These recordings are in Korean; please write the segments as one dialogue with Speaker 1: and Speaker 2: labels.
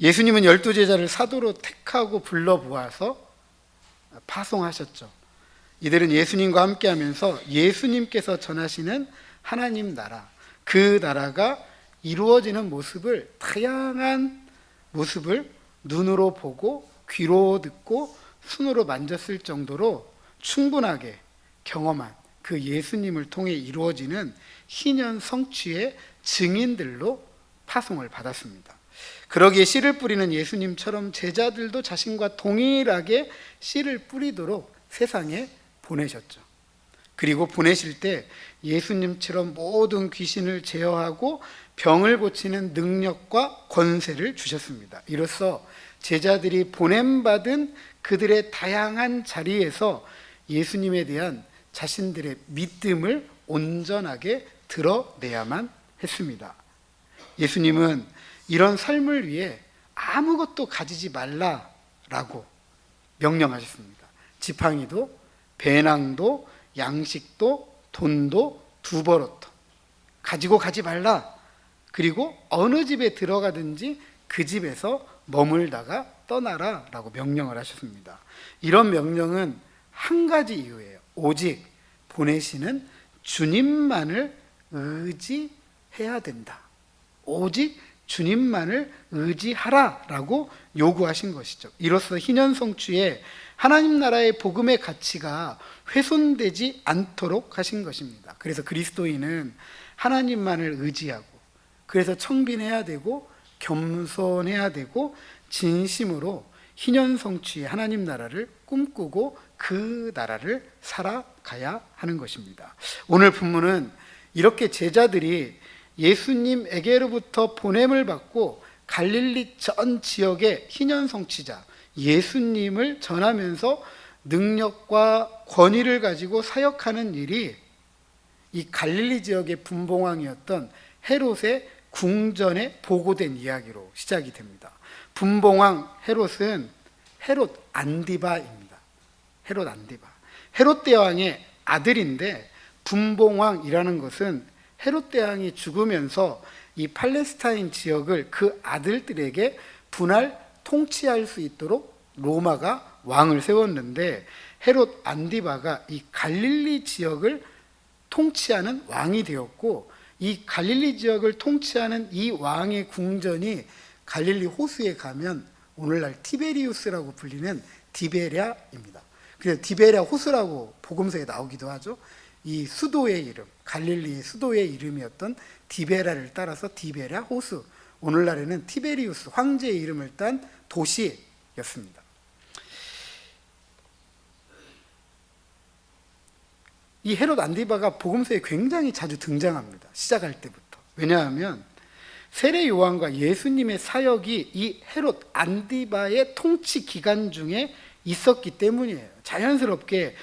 Speaker 1: 예수님은 12제자를 사도로 택하고 불러보아서 파송하셨죠. 이들은 예수님과 함께하면서 예수님께서 전하시는 하나님 나라, 그 나라가 이루어지는 모습을, 다양한 모습을 눈으로 보고 귀로 듣고 손으로 만졌을 정도로 충분하게 경험한 그 예수님을 통해 이루어지는 희년 성취의 증인들로 파송을 받았습니다. 그러기에 씨를 뿌리는 예수님처럼 제자들도 자신과 동일하게 씨를 뿌리도록 세상에 보내셨죠. 그리고 보내실 때 예수님처럼 모든 귀신을 제어하고 병을 고치는 능력과 권세를 주셨습니다. 이로써 제자들이 보냄받은 그들의 다양한 자리에서 예수님에 대한 자신들의 믿음을 온전하게 드러내야만 했습니다. 예수님은 이런 삶을 위해 아무것도 가지지 말라라고 명령하셨습니다. 지팡이도 배낭도 양식도 돈도 두버릇도 가지고 가지 말라. 그리고 어느 집에 들어가든지 그 집에서 머물다가 떠나라 라고 명령을 하셨습니다. 이런 명령은 한 가지 이유예요. 오직 보내시는 주님만을 의지해야 된다. 오직 주님만을 의지하라 라고 요구하신 것이죠. 이로써 희년 성취에 하나님 나라의 복음의 가치가 훼손되지 않도록 하신 것입니다. 그래서 그리스도인은 하나님만을 의지하고, 그래서 청빈해야 되고 겸손해야 되고 진심으로 희년 성취의 하나님 나라를 꿈꾸고 그 나라를 살아가야 하는 것입니다. 오늘 본문은 이렇게 제자들이 예수님에게로부터 보냄을 받고 갈릴리 전 지역의 희년 성취자 예수님을 전하면서 능력과 권위를 가지고 사역하는 일이 이 갈릴리 지역의 분봉왕이었던 헤롯의 궁전에 보고된 이야기로 시작이 됩니다. 분봉왕 헤롯은 헤롯 안디바입니다. 헤롯 안디바. 헤롯 대왕의 아들인데, 분봉왕이라는 것은 헤롯 대왕이 죽으면서 이 팔레스타인 지역을 그 아들들에게 분할 통치할 수 있도록 로마가 왕을 세웠는데, 헤롯 안디바가 이 갈릴리 지역을 통치하는 왕이 되었고, 이 갈릴리 지역을 통치하는 이 왕의 궁전이 갈릴리 호수에 가면 오늘날 티베리우스라고 불리는 디베랴입니다. 그래서 디베랴 호수라고 복음서에 나오기도 하죠. 이 수도의 이름, 갈릴리의 수도의 이름이었던 디베랴를 따라서 디베랴 호수, 오늘날에는 티베리우스 황제의 이름을 딴 도시였습니다. 이 헤롯 안디바가 복음서에 굉장히 자주 등장합니다. 시작할 때부터. 왜냐하면 세례 요한과 예수님의 사역이 이 헤롯 안디바의 통치 기간 중에 있었기 때문이에요. 자연스럽게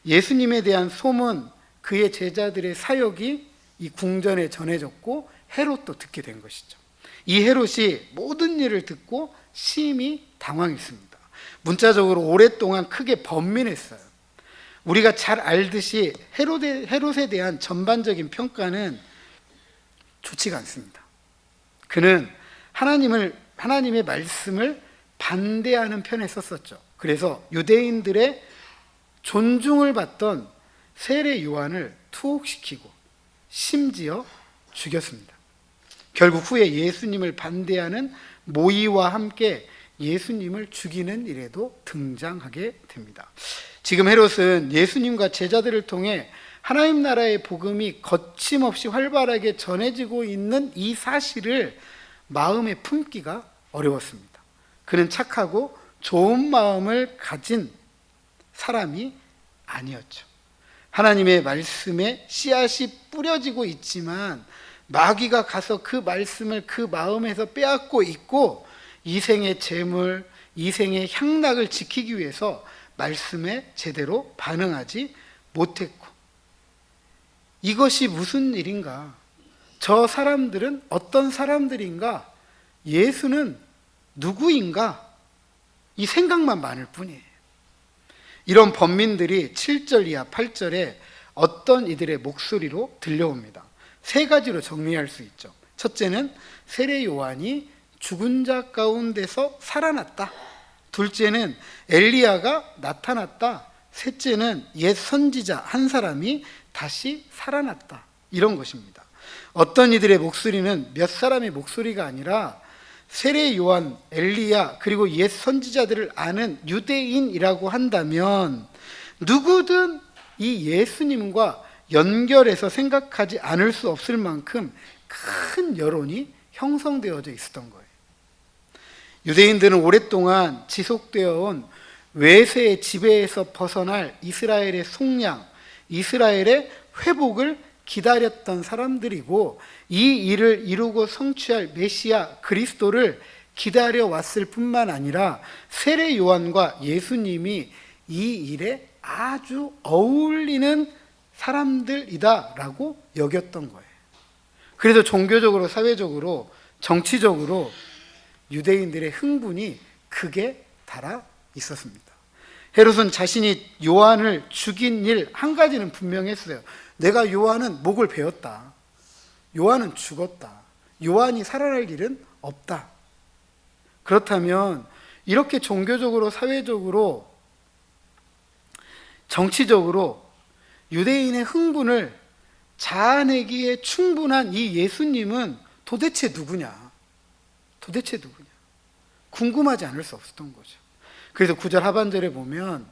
Speaker 1: 예수님에 대한 소문, 그의 제자들의 사역이 이 궁전에 전해졌고 헤롯도 듣게 된 것이죠. 이 헤롯이 모든 일을 듣고 심히 당황했습니다. 문자적으로 오랫동안 크게 번민했어요. 우리가 잘 알듯이 헤롯에 대한 전반적인 평가는 좋지가 않습니다. 그는 하나님의 말씀을 반대하는 편에 썼었죠. 그래서 유대인들의 존중을 받던 세례 요한을 투옥시키고 심지어 죽였습니다. 결국 후에 예수님을 반대하는 모이와 함께 예수님을 죽이는 일에도 등장하게 됩니다. 지금 헤롯은 예수님과 제자들을 통해 하나님 나라의 복음이 거침없이 활발하게 전해지고 있는 이 사실을 마음에 품기가 어려웠습니다. 그는 착하고 좋은 마음을 가진 사람이 아니었죠. 하나님의 말씀에 씨앗이 뿌려지고 있지만 마귀가 가서 그 말씀을 그 마음에서 빼앗고 있고, 이생의 재물, 이생의 향락을 지키기 위해서 말씀에 제대로 반응하지 못했고, 이것이 무슨 일인가? 저 사람들은 어떤 사람들인가? 예수는 누구인가? 이 생각만 많을 뿐이에요. 이런 번민들이 7절 이하 8절에 어떤 이들의 목소리로 들려옵니다. 세 가지로 정리할 수 있죠. 첫째는 세례 요한이 죽은 자 가운데서 살아났다. 둘째는 엘리야가 나타났다. 셋째는 옛 선지자 한 사람이 다시 살아났다. 이런 것입니다. 어떤 이들의 목소리는 몇 사람의 목소리가 아니라 세례 요한, 엘리야, 그리고 옛 선지자들을 아는 유대인이라고 한다면 누구든 이 예수님과 연결해서 생각하지 않을 수 없을 만큼 큰 여론이 형성되어져 있었던 거예요. 유대인들은 오랫동안 지속되어 온 외세의 지배에서 벗어날 이스라엘의 속량, 이스라엘의 회복을 기다렸던 사람들이고, 이 일을 이루고 성취할 메시아 그리스도를 기다려왔을 뿐만 아니라 세례 요한과 예수님이 이 일에 아주 어울리는 사람들이다라고 여겼던 거예요. 그래서 종교적으로, 사회적으로, 정치적으로 유대인들의 흥분이 극에 달아 있었습니다. 헤롯은 자신이 요한을 죽인 일 한 가지는 분명했어요. 내가 요한은 목을 베었다. 요한은 죽었다. 요한이 살아날 일은 없다. 그렇다면 이렇게 종교적으로, 사회적으로, 정치적으로 유대인의 흥분을 자아내기에 충분한 이 예수님은 도대체 누구냐? 도대체 누구냐? 궁금하지 않을 수 없었던 거죠. 그래서 9절 하반절에 보면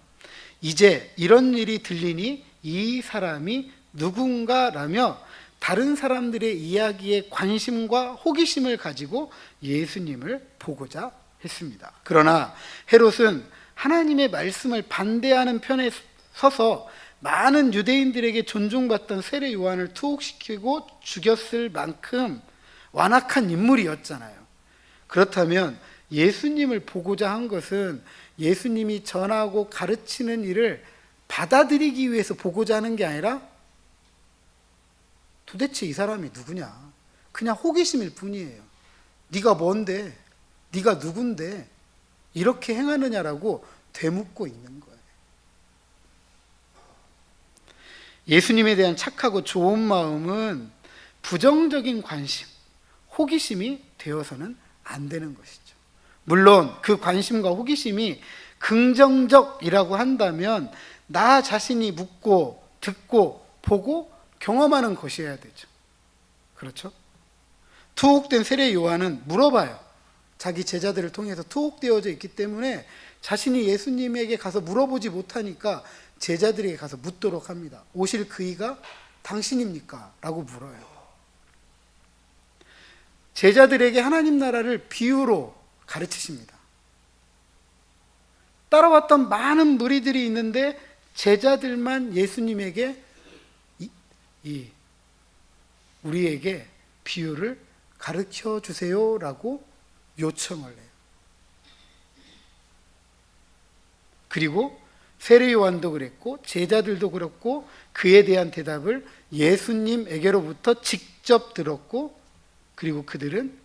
Speaker 1: 이제 이런 일이 들리니 이 사람이 누군가라며 다른 사람들의 이야기에 관심과 호기심을 가지고 예수님을 보고자 했습니다. 그러나 헤롯은 하나님의 말씀을 반대하는 편에 서서 많은 유대인들에게 존중받던 세례 요한을 투옥시키고 죽였을 만큼 완악한 인물이었잖아요. 그렇다면 예수님을 보고자 한 것은 예수님이 전하고 가르치는 일을 받아들이기 위해서 보고자 하는 게 아니라 도대체 이 사람이 누구냐? 그냥 호기심일 뿐이에요. 네가 뭔데? 네가 누군데? 이렇게 행하느냐라고 되묻고 있는 거예요. 예수님에 대한 착하고 좋은 마음은 부정적인 관심, 호기심이 되어서는 안 되는 것이죠. 물론 그 관심과 호기심이 긍정적이라고 한다면 나 자신이 묻고 듣고 보고 경험하는 것이어야 되죠. 그렇죠? 투옥된 세례 요한은 물어봐요. 자기 제자들을 통해서 투옥되어져 있기 때문에 자신이 예수님에게 가서 물어보지 못하니까 제자들에게 가서 묻도록 합니다. 오실 그이가 당신입니까? 라고 물어요. 제자들에게 하나님 나라를 비유로 가르치십니다. 따라왔던 많은 무리들이 있는데 제자들만 예수님에게 우리에게 비유를 가르쳐 주세요라고 요청을 해요. 그리고 세례 요한도 그랬고 제자들도 그렇고 그에 대한 대답을 예수님에게로부터 직접 들었고, 그리고 그들은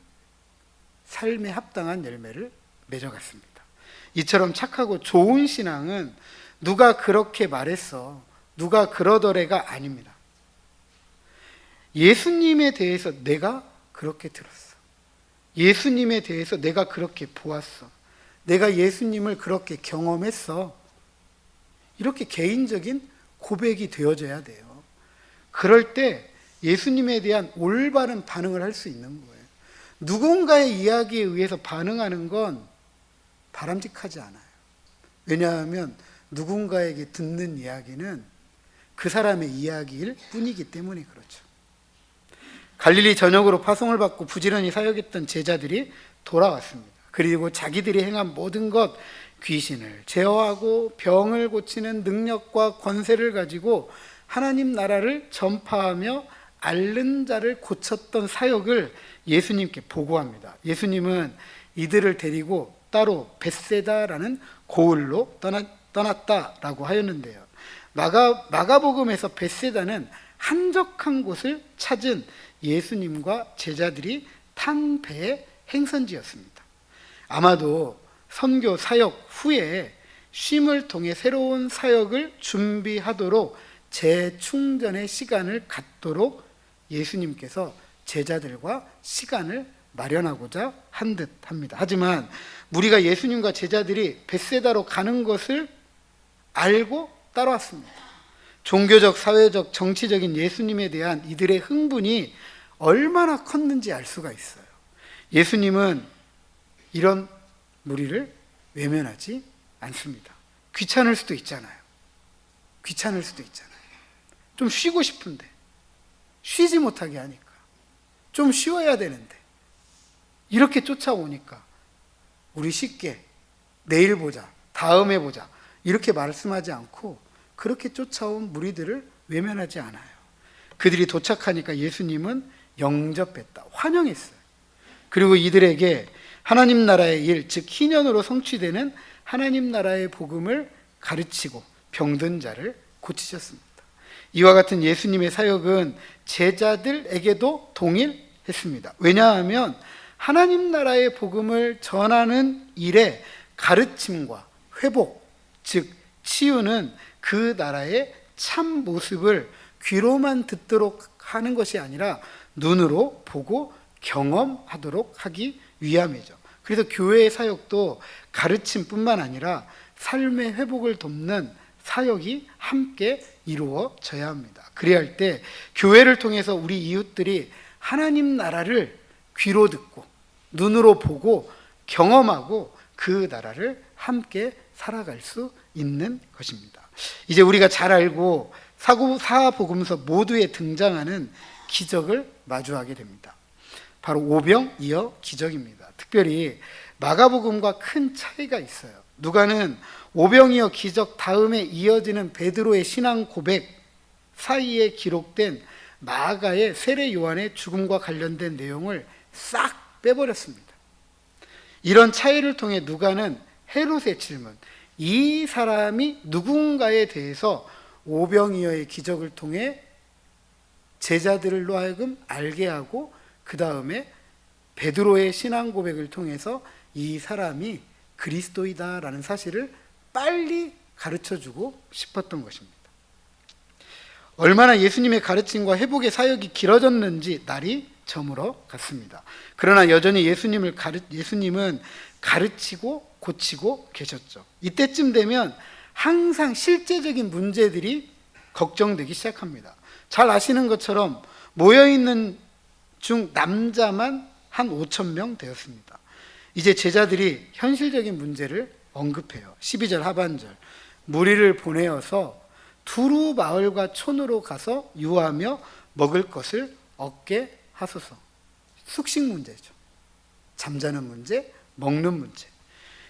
Speaker 1: 삶에 합당한 열매를 맺어갔습니다. 이처럼 착하고 좋은 신앙은 누가 그렇게 말했어, 누가 그러더래가 아닙니다. 예수님에 대해서 내가 그렇게 들었어. 예수님에 대해서 내가 그렇게 보았어. 내가 예수님을 그렇게 경험했어. 이렇게 개인적인 고백이 되어져야 돼요. 그럴 때 예수님에 대한 올바른 반응을 할 수 있는 거예요. 누군가의 이야기에 의해서 반응하는 건 바람직하지 않아요. 왜냐하면 누군가에게 듣는 이야기는 그 사람의 이야기일 뿐이기 때문에 그렇죠. 갈릴리 전역으로 파송을 받고 부지런히 사역했던 제자들이 돌아왔습니다. 그리고 자기들이 행한 모든 것, 귀신을 제어하고 병을 고치는 능력과 권세를 가지고 하나님 나라를 전파하며 앓는 자를 고쳤던 사역을 예수님께 보고합니다. 예수님은 이들을 데리고 따로 벳세다라는 고을로 떠났다라고 하였는데요. 마가복음에서 벳세다는 한적한 곳을 찾은 예수님과 제자들이 탄 배의 행선지였습니다. 아마도 선교 사역 후에 쉼을 통해 새로운 사역을 준비하도록 재충전의 시간을 갖도록 예수님께서 제자들과 시간을 마련하고자 한 듯 합니다. 하지만 무리가 예수님과 제자들이 벳세다로 가는 것을 알고 따라왔습니다. 종교적, 사회적, 정치적인 예수님에 대한 이들의 흥분이 얼마나 컸는지 알 수가 있어요. 예수님은 이런 무리를 외면하지 않습니다. 귀찮을 수도 있잖아요. 귀찮을 수도 있잖아요. 좀 쉬고 싶은데 쉬지 못하게 하니까 좀 쉬어야 되는데 이렇게 쫓아오니까 우리 쉽게 내일 보자, 다음에 보자 이렇게 말씀하지 않고 그렇게 쫓아온 무리들을 외면하지 않아요. 그들이 도착하니까 예수님은 영접했다, 환영했어요. 그리고 이들에게 하나님 나라의 일, 즉 희년으로 성취되는 하나님 나라의 복음을 가르치고 병든 자를 고치셨습니다. 이와 같은 예수님의 사역은 제자들에게도 동일했습니다. 왜냐하면 하나님 나라의 복음을 전하는 일에 가르침과 회복, 즉 치유는 그 나라의 참 모습을 귀로만 듣도록 하는 것이 아니라 눈으로 보고 경험하도록 하기 위함이죠. 그래서 교회의 사역도 가르침뿐만 아니라 삶의 회복을 돕는 사역이 함께 이루어져야 합니다. 그래야 할 때 교회를 통해서 우리 이웃들이 하나님 나라를 귀로 듣고 눈으로 보고 경험하고 그 나라를 함께 살아갈 수 있는 것입니다. 이제 우리가 잘 알고 사복음서 모두에 등장하는 기적을 마주하게 됩니다. 바로 오병이어 기적입니다. 특별히 마가복음과 큰 차이가 있어요. 누가는 오병이어 기적 다음에 이어지는 베드로의 신앙 고백 사이에 기록된 마가의 세례 요한의 죽음과 관련된 내용을 싹 빼버렸습니다. 이런 차이를 통해 누가는 헤롯의 질문, 이 사람이 누군가에 대해서 오병이어의 기적을 통해 제자들로 하여금 알게 하고 그 다음에 베드로의 신앙 고백을 통해서 이 사람이 그리스도이다라는 사실을 빨리 가르쳐주고 싶었던 것입니다. 얼마나 예수님의 가르침과 회복의 사역이 길어졌는지 날이 저물어 갔습니다. 그러나 여전히 예수님은 가르치고 고치고 계셨죠. 이때쯤 되면 항상 실제적인 문제들이 걱정되기 시작합니다. 잘 아시는 것처럼 모여있는 중 남자만 한 5,000명 되었습니다. 이제 제자들이 현실적인 문제를 언급해요. 12절 하반절, 무리를 보내어서 두루 마을과 촌으로 가서 유하며 먹을 것을 얻게 하소서. 숙식 문제죠. 잠자는 문제, 먹는 문제.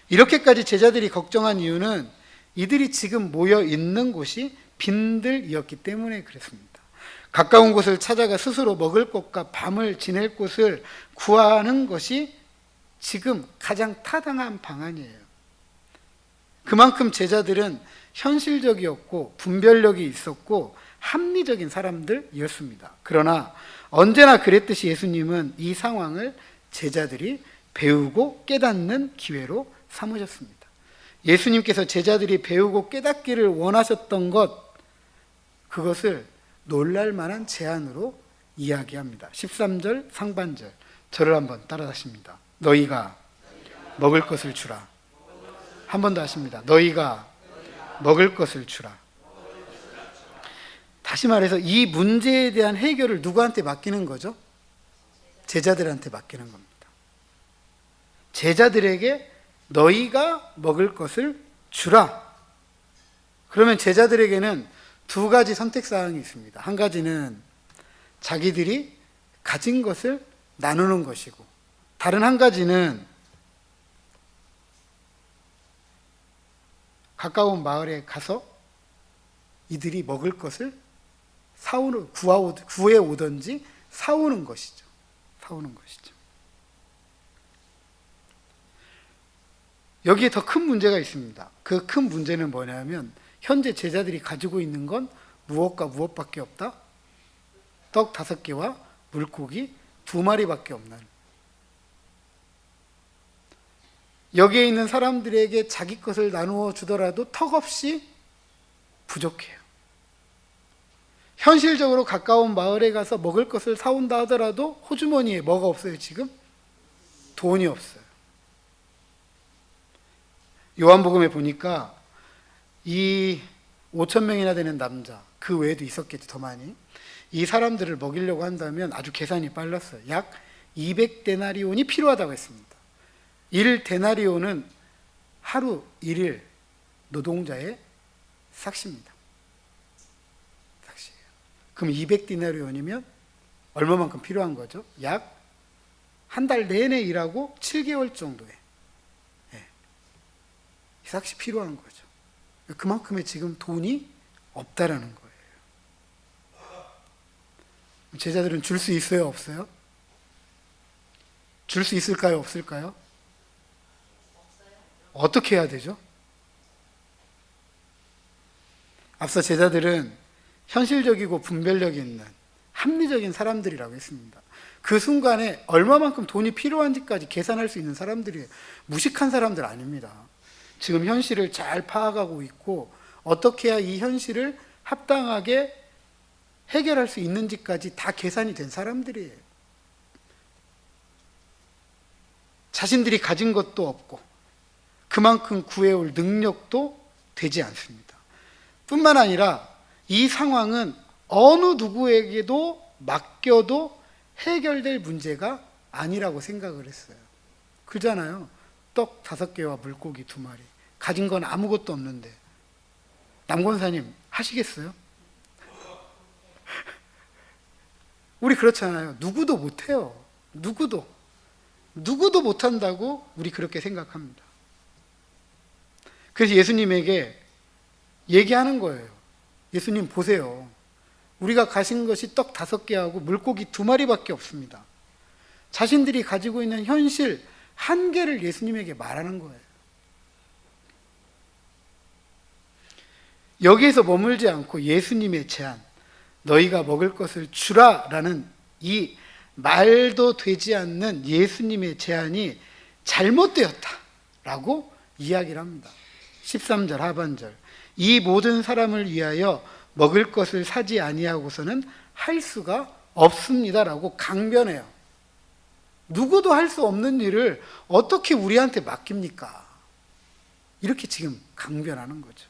Speaker 1: 이렇게까지 제자들이 걱정한 이유는 이들이 지금 모여 있는 곳이 빈들이었기 때문에 그랬습니다. 가까운 곳을 찾아가 스스로 먹을 것과 밤을 지낼 곳을 구하는 것이 지금 가장 타당한 방안이에요. 그만큼 제자들은 현실적이었고 분별력이 있었고 합리적인 사람들이었습니다. 그러나 언제나 그랬듯이 예수님은 이 상황을 제자들이 배우고 깨닫는 기회로 삼으셨습니다. 예수님께서 제자들이 배우고 깨닫기를 원하셨던 그것을 놀랄만한 제안으로 이야기합니다. 13절 상반절 저를 한번 따라하십니다. 너희가 먹을 것을 주라. 한 번 더 하십니다. 너희가 먹을 것을 주라. 다시 말해서 이 문제에 대한 해결을 누구한테 맡기는 거죠? 제자들한테 맡기는 겁니다. 제자들에게 너희가 먹을 것을 주라. 그러면 제자들에게는 두 가지 선택사항이 있습니다. 한 가지는 자기들이 가진 것을 나누는 것이고, 다른 한 가지는 가까운 마을에 가서 이들이 먹을 것을 구해 오든지 사오는 것이죠. 사오는 것이죠. 여기에 더 큰 문제가 있습니다. 그 큰 문제는 뭐냐면 현재 제자들이 가지고 있는 건 무엇과 무엇밖에 없다? 떡 5개와 물고기 2마리밖에 없는. 여기에 있는 사람들에게 자기 것을 나누어 주더라도 턱없이 부족해요. 현실적으로 가까운 마을에 가서 먹을 것을 사온다 하더라도 호주머니에 뭐가 없어요 지금? 돈이 없어요. 요한복음에 보니까 이 5천 명이나 되는 남자, 그 외에도 있었겠지 더 많이, 이 사람들을 먹이려고 한다면 아주 계산이 빨랐어요. 약 200데나리온이 필요하다고 했습니다. 1데나리온은 하루 1일 노동자의 삭시입니다. 삭시예요. 그럼 200데나리온이면 얼마만큼 필요한 거죠? 약 한 달 내내 일하고 7개월 정도에 삭시 필요한 거죠. 그만큼의 지금 돈이 없다라는 거예요. 제자들은 줄 수 있어요, 없어요? 줄 수 있을까요, 없을까요? 어떻게 해야 되죠? 앞서 제자들은 현실적이고 분별력이 있는 합리적인 사람들이라고 했습니다. 그 순간에 얼마만큼 돈이 필요한지까지 계산할 수 있는 사람들이에요. 무식한 사람들 아닙니다. 지금 현실을 잘 파악하고 있고 어떻게 해야 이 현실을 합당하게 해결할 수 있는지까지 다 계산이 된 사람들이에요. 자신들이 가진 것도 없고 그만큼 구해올 능력도 되지 않습니다. 뿐만 아니라 이 상황은 어느 누구에게도 맡겨도 해결될 문제가 아니라고 생각을 했어요. 그러잖아요. 떡 5개와 물고기 2마리. 가진 건 아무것도 없는데. 남권사님 하시겠어요? 우리 그렇잖아요. 누구도 못해요. 누구도 못한다고 우리 그렇게 생각합니다. 그래서 예수님에게 얘기하는 거예요. 예수님 보세요. 우리가 가진 것이 떡 5개하고 물고기 2마리밖에 없습니다. 자신들이 가지고 있는 현실 한계를 예수님에게 말하는 거예요. 여기에서 머물지 않고 예수님의 제안, 너희가 먹을 것을 주라라는 이 말도 되지 않는 예수님의 제안이 잘못되었다라고 이야기를 합니다. 13절 하반절, 이 모든 사람을 위하여 먹을 것을 사지 아니하고서는 할 수가 없습니다라고 강변해요. 누구도 할 수 없는 일을 어떻게 우리한테 맡깁니까? 이렇게 지금 강변하는 거죠.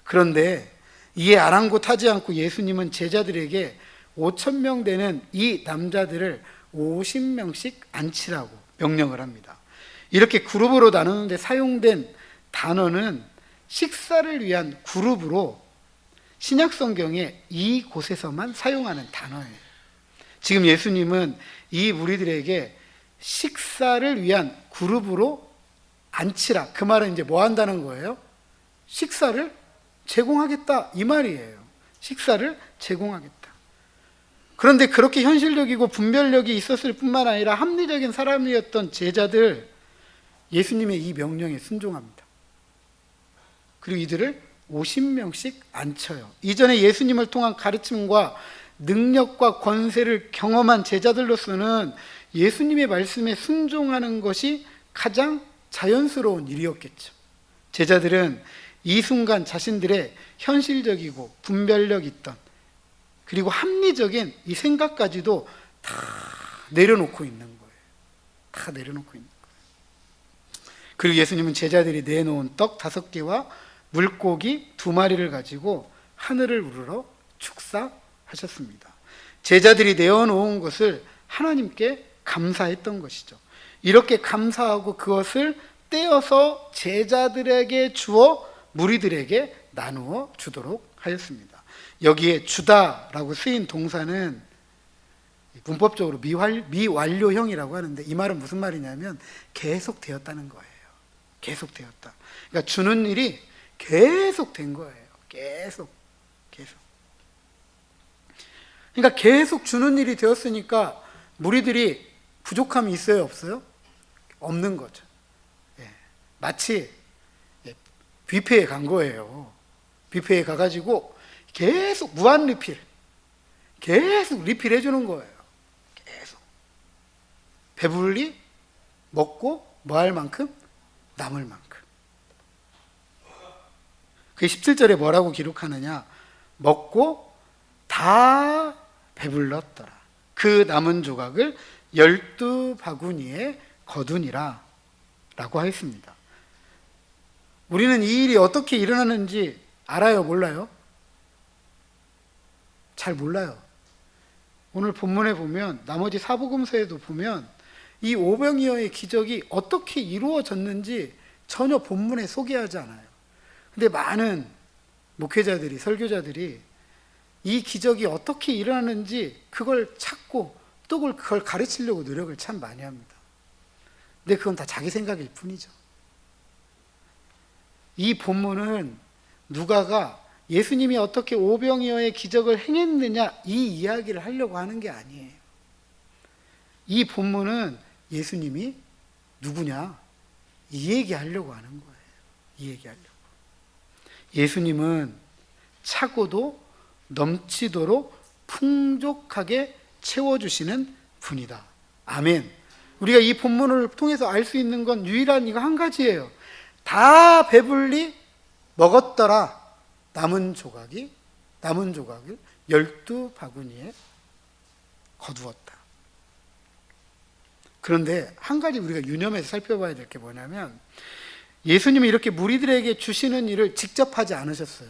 Speaker 1: 그런데 이에 아랑곳하지 않고 예수님은 제자들에게 5,000명 되는 이 남자들을 50명씩 앉히라고 명령을 합니다. 이렇게 그룹으로 나누는데 사용된 단어는 식사를 위한 그룹으로 신약 성경에 이곳에서만 사용하는 단어예요. 지금 예수님은 이 무리들에게 식사를 위한 그룹으로 앉히라. 그 말은 이제 뭐 한다는 거예요? 식사를 제공하겠다 이 말이에요. 식사를 제공하겠다. 그런데 그렇게 현실적이고 분별력이 있었을 뿐만 아니라 합리적인 사람이었던 제자들, 예수님의 이 명령에 순종합니다. 그리고 이들을 50명씩 앉혀요. 이전에 예수님을 통한 가르침과 능력과 권세를 경험한 제자들로서는 예수님의 말씀에 순종하는 것이 가장 자연스러운 일이었겠죠. 제자들은 이 순간 자신들의 현실적이고 분별력 있던 그리고 합리적인 이 생각까지도 다 내려놓고 있는 거예요. 다 내려놓고 있는 거예요. 그리고 예수님은 제자들이 내놓은 떡 5개와 물고기 2마리를 가지고 하늘을 우러러 축사하셨습니다. 제자들이 내어놓은 것을 하나님께 감사했던 것이죠. 이렇게 감사하고 그것을 떼어서 제자들에게 주어 무리들에게 나누어 주도록 하였습니다. 여기에 주다라고 쓰인 동사는 문법적으로 미완료형이라고 하는데, 이 말은 무슨 말이냐면 계속 되었다는 거예요. 계속 되었다. 그러니까 주는 일이 계속 된 거예요. 계속. 그러니까 계속 주는 일이 되었으니까 무리들이 부족함이 있어요, 없어요? 없는 거죠. 마치 뷔페에 간 거예요. 뷔페에 가가지고 계속 무한 리필, 계속 리필해 주는 거예요. 계속 배불리 먹고 뭐 할 만큼? 남을 만큼. 그 17절에 뭐라고 기록하느냐? 먹고 다 배불렀더라. 그 남은 조각을 12바구니에 거두니라 라고 하였습니다. 우리는 이 일이 어떻게 일어나는지 알아요? 몰라요? 잘 몰라요. 오늘 본문에 보면, 나머지 사복음서에도 보면 이 오병이어의 기적이 어떻게 이루어졌는지 전혀 본문에 소개하지 않아요. 근데 많은 목회자들이, 설교자들이 이 기적이 어떻게 일어나는지 그걸 찾고 또 그걸 가르치려고 노력을 참 많이 합니다. 근데 그건 다 자기 생각일 뿐이죠. 이 본문은 누가가 예수님이 어떻게 오병이어의 기적을 행했느냐 이 이야기를 하려고 하는 게 아니에요. 이 본문은 예수님이 누구냐 이 얘기하려고 하는 거예요. 이 얘기하려고. 예수님은 차고도 넘치도록 풍족하게 채워주시는 분이다. 아멘. 우리가 이 본문을 통해서 알 수 있는 건 유일한 이거 한 가지예요. 다 배불리 먹었더라. 남은 조각을 12바구니에 거두었다. 그런데 한 가지 우리가 유념해서 살펴봐야 될 게 뭐냐면, 예수님이 이렇게 무리들에게 주시는 일을 직접 하지 않으셨어요.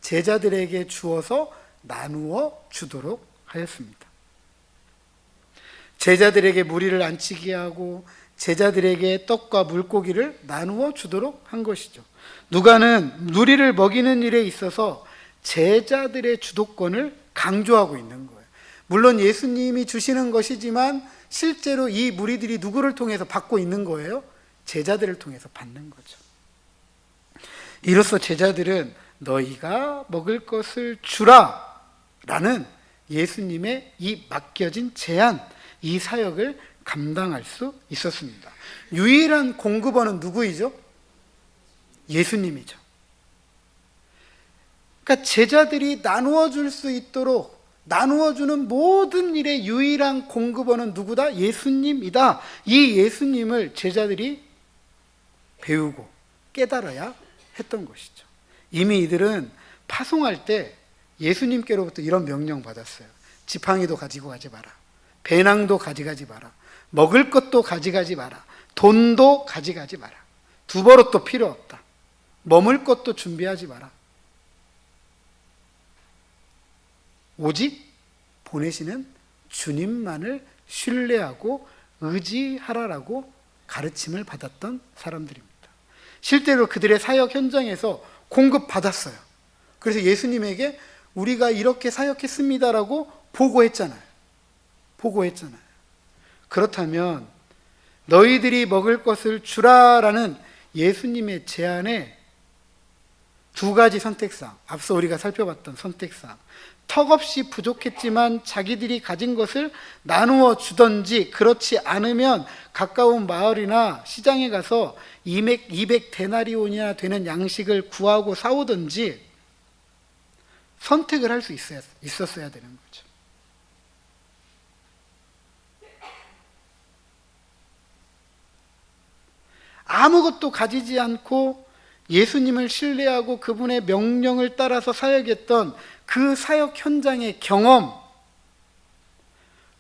Speaker 1: 제자들에게 주어서 나누어 주도록 하였습니다. 제자들에게 무리를 앉히게 하고 제자들에게 떡과 물고기를 나누어 주도록 한 것이죠. 누가는 무리를 먹이는 일에 있어서 제자들의 주도권을 강조하고 있는 거예요. 물론 예수님이 주시는 것이지만 실제로 이 무리들이 누구를 통해서 받고 있는 거예요? 제자들을 통해서 받는 거죠. 이로써 제자들은 너희가 먹을 것을 주라 라는 예수님의 이 맡겨진 제안, 이 사역을 감당할 수 있었습니다. 유일한 공급원은 누구이죠? 예수님이죠. 그러니까 제자들이 나누어 줄 수 있도록 나누어 주는 모든 일의 유일한 공급원은 누구다? 예수님이다. 이 예수님을 제자들이 배우고 깨달아야 했던 것이죠. 이미 이들은 파송할 때 예수님께로부터 이런 명령 받았어요. 지팡이도 가지고 가지 마라. 배낭도 가져가지 마라. 먹을 것도 가져가지 마라. 돈도 가져가지 마라. 두 버릇도 필요 없다. 머물 것도 준비하지 마라. 오직 보내시는 주님만을 신뢰하고 의지하라라고 가르침을 받았던 사람들입니다. 실제로 그들의 사역 현장에서 공급받았어요. 그래서 예수님에게 우리가 이렇게 사역했습니다라고 보고했잖아요. 그렇다면 너희들이 먹을 것을 주라라는 예수님의 제안에 두 가지 선택사항, 앞서 우리가 살펴봤던 선택사항, 턱없이 부족했지만 자기들이 가진 것을 나누어 주던지, 그렇지 않으면 가까운 마을이나 시장에 가서 200데나리온이나 되는 양식을 구하고 사오든지 선택을 할 수 있었어야 되는 거죠. 아무것도 가지지 않고 예수님을 신뢰하고 그분의 명령을 따라서 사역했던 그 사역 현장의 경험,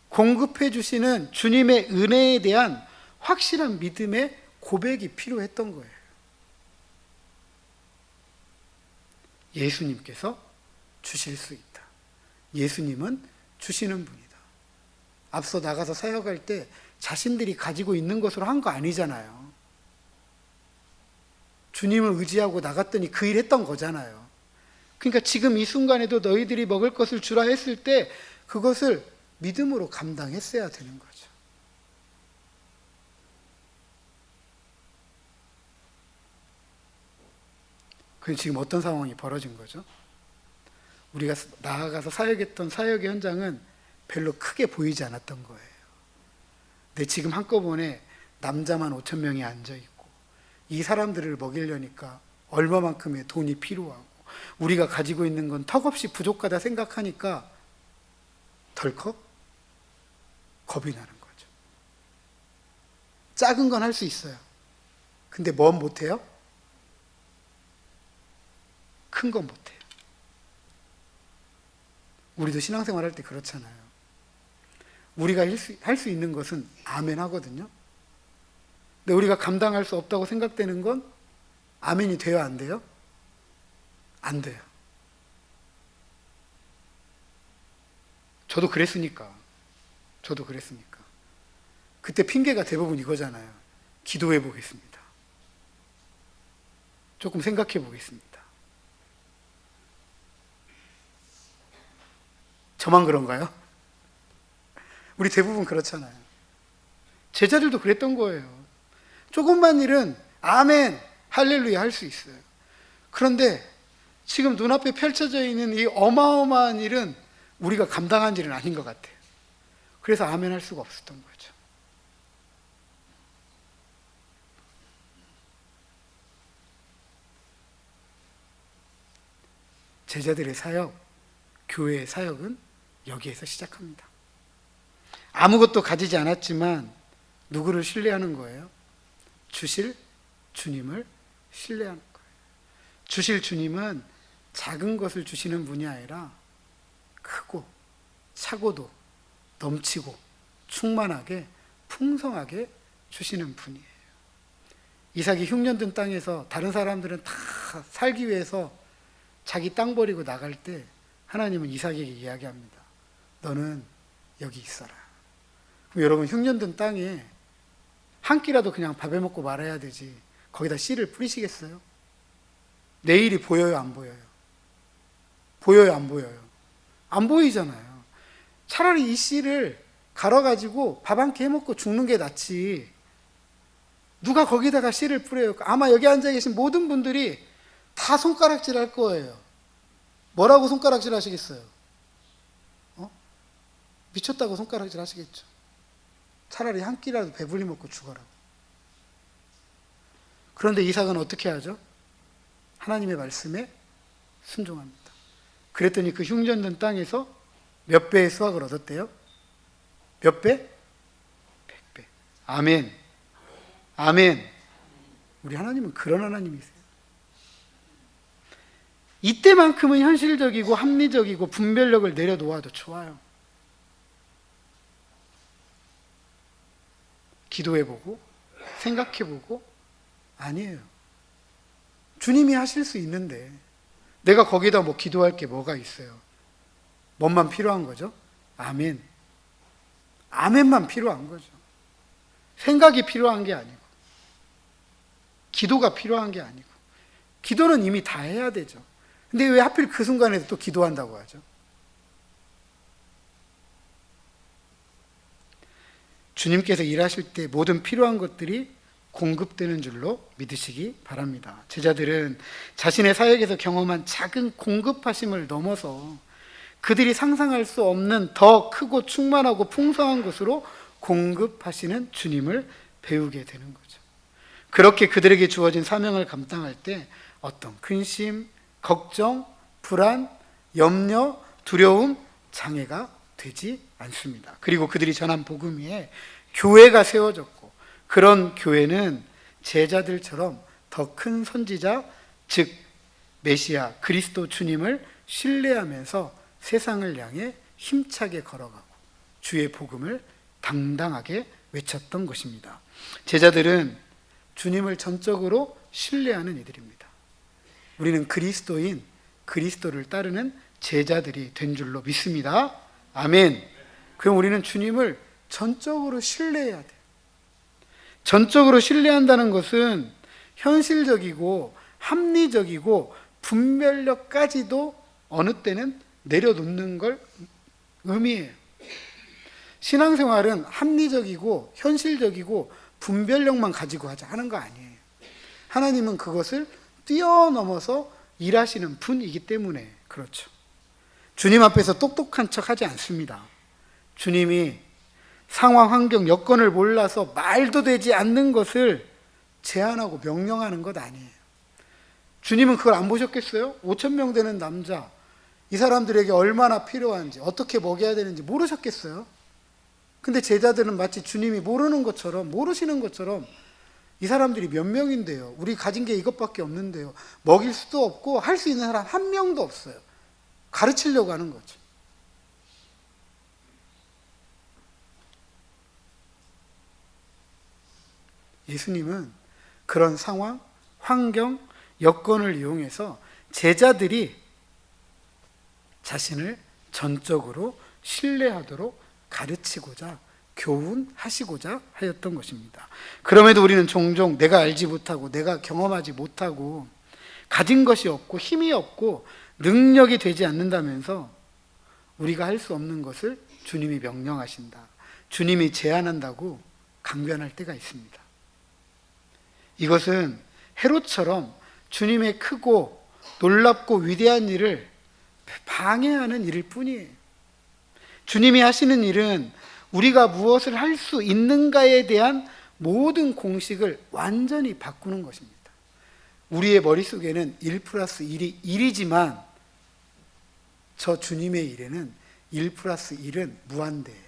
Speaker 1: 공급해 주시는 주님의 은혜에 대한 확실한 믿음의 고백이 필요했던 거예요. 예수님께서 주실 수 있다. 예수님은 주시는 분이다. 앞서 나가서 사역할 때 자신들이 가지고 있는 것으로 한 거 아니잖아요. 주님을 의지하고 나갔더니 그 일 했던 거잖아요. 그러니까 지금 이 순간에도 너희들이 먹을 것을 주라 했을 때 그것을 믿음으로 감당했어야 되는 거죠. 그럼 지금 어떤 상황이 벌어진 거죠? 우리가 나아가서 사역했던 사역의 현장은 별로 크게 보이지 않았던 거예요. 근데 지금 한꺼번에 남자만 5,000명이 앉아있고 이 사람들을 먹이려니까 얼마만큼의 돈이 필요하고 우리가 가지고 있는 건 턱없이 부족하다 생각하니까 덜컥 겁이 나는 거죠. 작은 건 할 수 있어요. 근데 뭔 못해요? 큰 건 못해요. 우리도 신앙생활 할 때 그렇잖아요. 우리가 할 수 있는 것은 아멘 하거든요. 근데 우리가 감당할 수 없다고 생각되는 건 아멘이 돼요, 안 돼요? 안 돼요. 저도 그랬으니까. 그때 핑계가 대부분 이거잖아요. 기도해 보겠습니다. 조금 생각해 보겠습니다. 저만 그런가요? 우리 대부분 그렇잖아요. 제자들도 그랬던 거예요. 조금만 일은 아멘, 할렐루야 할 수 있어요. 그런데 지금 눈앞에 펼쳐져 있는 이 어마어마한 일은 우리가 감당한 일은 아닌 것 같아요. 그래서 아멘 할 수가 없었던 거죠. 제자들의 사역, 교회의 사역은 여기에서 시작합니다. 아무것도 가지지 않았지만 누구를 신뢰하는 거예요? 주실 주님을 신뢰하는 거예요. 주실 주님은 작은 것을 주시는 분이 아니라 크고 차고도 넘치고 충만하게 풍성하게 주시는 분이에요. 이삭이 흉년든 땅에서 다른 사람들은 다 살기 위해서 자기 땅 버리고 나갈 때 하나님은 이삭에게 이야기합니다. 너는 여기 있어라. 그럼 여러분, 흉년든 땅에 한 끼라도 그냥 밥에 먹고 말아야 되지 거기다 씨를 뿌리시겠어요? 내일이 보여요, 안 보여요? 보여요, 안 보여요? 안 보이잖아요. 차라리 이 씨를 갈아가지고 밥 한 끼 해먹고 죽는 게 낫지. 누가 거기다가 씨를 뿌려요? 아마 여기 앉아 계신 모든 분들이 다 손가락질 할 거예요. 뭐라고 손가락질 하시겠어요? 미쳤다고 손가락질 하시겠죠. 차라리 한 끼라도 배불리 먹고 죽어라. 그런데 이삭은 어떻게 하죠? 하나님의 말씀에 순종합니다. 그랬더니 그 흉년된 땅에서 몇 배의 수확을 얻었대요? 몇 배? 100배. 아멘. 아멘. 우리 하나님은 그런 하나님이세요. 이때만큼은 현실적이고 합리적이고 분별력을 내려놓아도 좋아요. 기도해보고 생각해보고 아니에요. 주님이 하실 수 있는데 내가 거기다 뭐 기도할 게 뭐가 있어요? 뭐만 필요한 거죠? 아멘. 아멘만 필요한 거죠. 생각이 필요한 게 아니고 기도가 필요한 게 아니고 기도는 이미 다 해야 되죠. 근데 왜 하필 그 순간에도 또 기도한다고 하죠? 주님께서 일하실 때 모든 필요한 것들이 공급되는 줄로 믿으시기 바랍니다. 제자들은 자신의 사역에서 경험한 작은 공급하심을 넘어서 그들이 상상할 수 없는 더 크고 충만하고 풍성한 것으로 공급하시는 주님을 배우게 되는 거죠. 그렇게 그들에게 주어진 사명을 감당할 때 어떤 근심, 걱정, 불안, 염려, 두려움, 장애가 되지 않습니다. 그리고 그들이 전한 복음 위에 교회가 세워졌고 그런 교회는 제자들처럼 더 큰 선지자, 즉 메시아 그리스도 주님을 신뢰하면서 세상을 향해 힘차게 걸어가고 주의 복음을 당당하게 외쳤던 것입니다. 제자들은 주님을 전적으로 신뢰하는 이들입니다. 우리는 그리스도인, 그리스도를 따르는 제자들이 된 줄로 믿습니다. 아멘. 그럼 우리는 주님을 전적으로 신뢰해야 돼요. 전적으로 신뢰한다는 것은 현실적이고 합리적이고 분별력까지도 어느 때는 내려놓는 걸 의미해요. 신앙생활은 합리적이고 현실적이고 분별력만 가지고 하는 거 아니에요. 하나님은 그것을 뛰어넘어서 일하시는 분이기 때문에 그렇죠. 주님 앞에서 똑똑한 척 하지 않습니다. 주님이 상황, 환경, 여건을 몰라서 말도 되지 않는 것을 제안하고 명령하는 것 아니에요. 주님은 그걸 안 보셨겠어요? 5,000명 되는 남자, 이 사람들에게 얼마나 필요한지, 어떻게 먹여야 되는지 모르셨겠어요? 근데 제자들은 마치 주님이 모르는 것처럼, 모르시는 것처럼 이 사람들이 몇 명인데요? 우리 가진 게 이것밖에 없는데요? 먹일 수도 없고 할 수 있는 사람 한 명도 없어요. 가르치려고 하는 거죠. 예수님은 그런 상황, 환경, 여건을 이용해서 제자들이 자신을 전적으로 신뢰하도록 가르치고자 교훈하시고자 하였던 것입니다. 그럼에도 우리는 종종 내가 알지 못하고 내가 경험하지 못하고 가진 것이 없고 힘이 없고 능력이 되지 않는다면서 우리가 할 수 없는 것을 주님이 명령하신다, 주님이 제안한다고 강변할 때가 있습니다. 이것은 헤롯처럼 주님의 크고 놀랍고 위대한 일을 방해하는 일일 뿐이에요. 주님이 하시는 일은 우리가 무엇을 할 수 있는가에 대한 모든 공식을 완전히 바꾸는 것입니다. 우리의 머릿속에는 1 플러스 1이 1이지만 저 주님의 일에는 1 플러스 1은 무한대예요.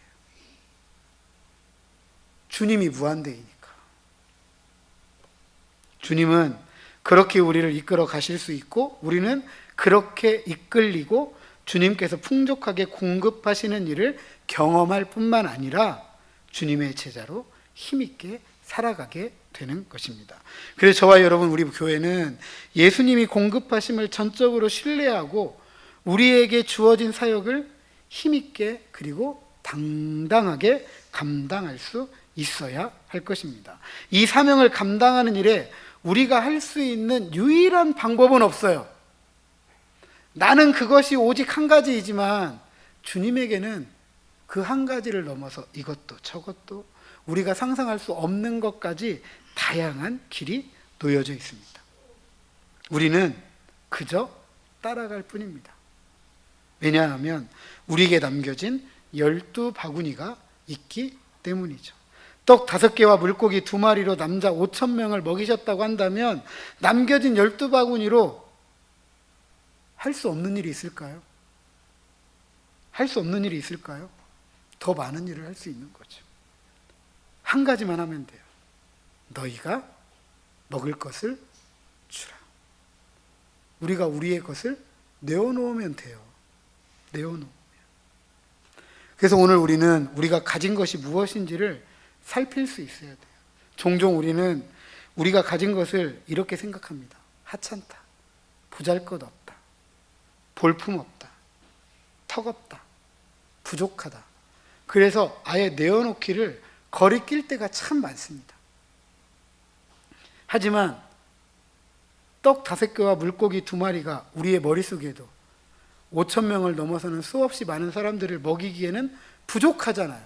Speaker 1: 주님이 무한대이니까. 주님은 그렇게 우리를 이끌어 가실 수 있고 우리는 그렇게 이끌리고 주님께서 풍족하게 공급하시는 일을 경험할 뿐만 아니라 주님의 제자로 힘있게 살아가게 되는 것입니다. 그래서 저와 여러분, 우리 교회는 예수님이 공급하심을 전적으로 신뢰하고 우리에게 주어진 사역을 힘있게 그리고 당당하게 감당할 수 있어야 할 것입니다. 이 사명을 감당하는 일에 우리가 할 수 있는 유일한 방법은 없어요. 나는 그것이 오직 한 가지이지만 주님에게는 그 한 가지를 넘어서 이것도 저것도 우리가 상상할 수 없는 것까지 다양한 길이 놓여져 있습니다. 우리는 그저 따라갈 뿐입니다. 왜냐하면 우리에게 남겨진 12바구니가 있기 때문이죠. 떡 5개와 물고기 2마리로 남자 5,000명을 먹이셨다고 한다면 남겨진 12바구니로 할 수 없는 일이 있을까요? 할 수 없는 일이 있을까요? 더 많은 일을 할 수 있는 거죠. 한 가지만 하면 돼요. 너희가 먹을 것을 주라. 우리가 우리의 것을 내어놓으면 돼요. 내어놓으면. 그래서 오늘 우리는 우리가 가진 것이 무엇인지를 살필 수 있어야 돼요. 종종 우리는 우리가 가진 것을 이렇게 생각합니다. 하찮다, 보잘것없다, 볼품없다, 턱없다, 부족하다. 그래서 아예 내어놓기를 거리낄 때가 참 많습니다. 하지만 떡 5개와 물고기 2마리가 우리의 머릿속에도 5,000명을 넘어서는 수없이 많은 사람들을 먹이기에는 부족하잖아요.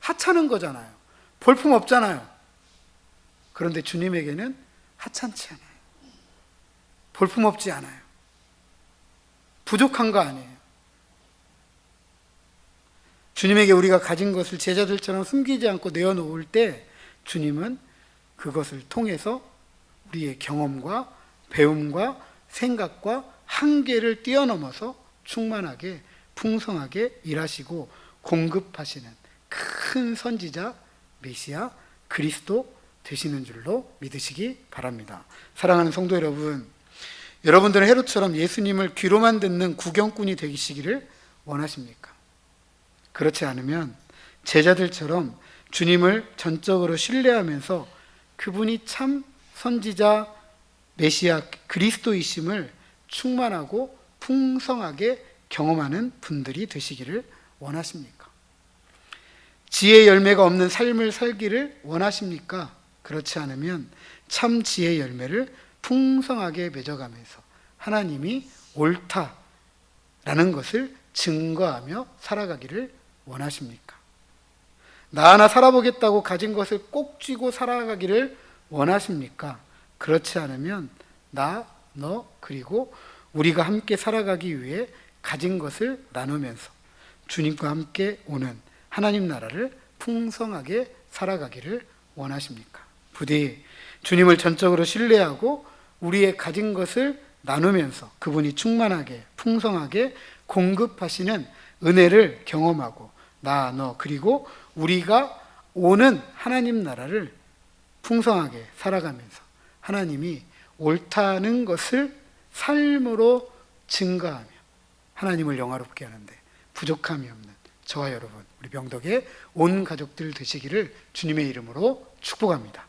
Speaker 1: 하찮은 거잖아요. 볼품 없잖아요. 그런데 주님에게는 하찮지 않아요. 볼품 없지 않아요. 부족한 거 아니에요. 주님에게 우리가 가진 것을 제자들처럼 숨기지 않고 내어놓을 때 주님은 그것을 통해서 우리의 경험과 배움과 생각과 한계를 뛰어넘어서 충만하게 풍성하게 일하시고 공급하시는 큰 선지자 메시아 그리스도 되시는 줄로 믿으시기 바랍니다. 사랑하는 성도 여러분, 여러분들은 헤롯처럼 예수님을 귀로만 듣는 구경꾼이 되시기를 원하십니까? 그렇지 않으면 제자들처럼 주님을 전적으로 신뢰하면서 그분이 참 선지자 메시아 그리스도이심을 충만하고 풍성하게 경험하는 분들이 되시기를 원하십니까? 지혜의 열매가 없는 삶을 살기를 원하십니까? 그렇지 않으면 참 지혜의 열매를 풍성하게 맺어가면서 하나님이 옳다라는 것을 증거하며 살아가기를 원하십니까? 나 하나 살아보겠다고 가진 것을 꼭 쥐고 살아가기를 원하십니까? 그렇지 않으면 나, 너, 그리고 우리가 함께 살아가기 위해 가진 것을 나누면서 주님과 함께 오는 하나님 나라를 풍성하게 살아가기를 원하십니까? 부디 주님을 전적으로 신뢰하고 우리의 가진 것을 나누면서 그분이 충만하게 풍성하게 공급하시는 은혜를 경험하고 나, 너, 그리고 우리가 오는 하나님 나라를 풍성하게 살아가면서 하나님이 옳다는 것을 삶으로 증거하며 하나님을 영화롭게 하는데 부족함이 없는 저와 여러분, 우리 병덕의 온 가족들 되시기를 주님의 이름으로 축복합니다.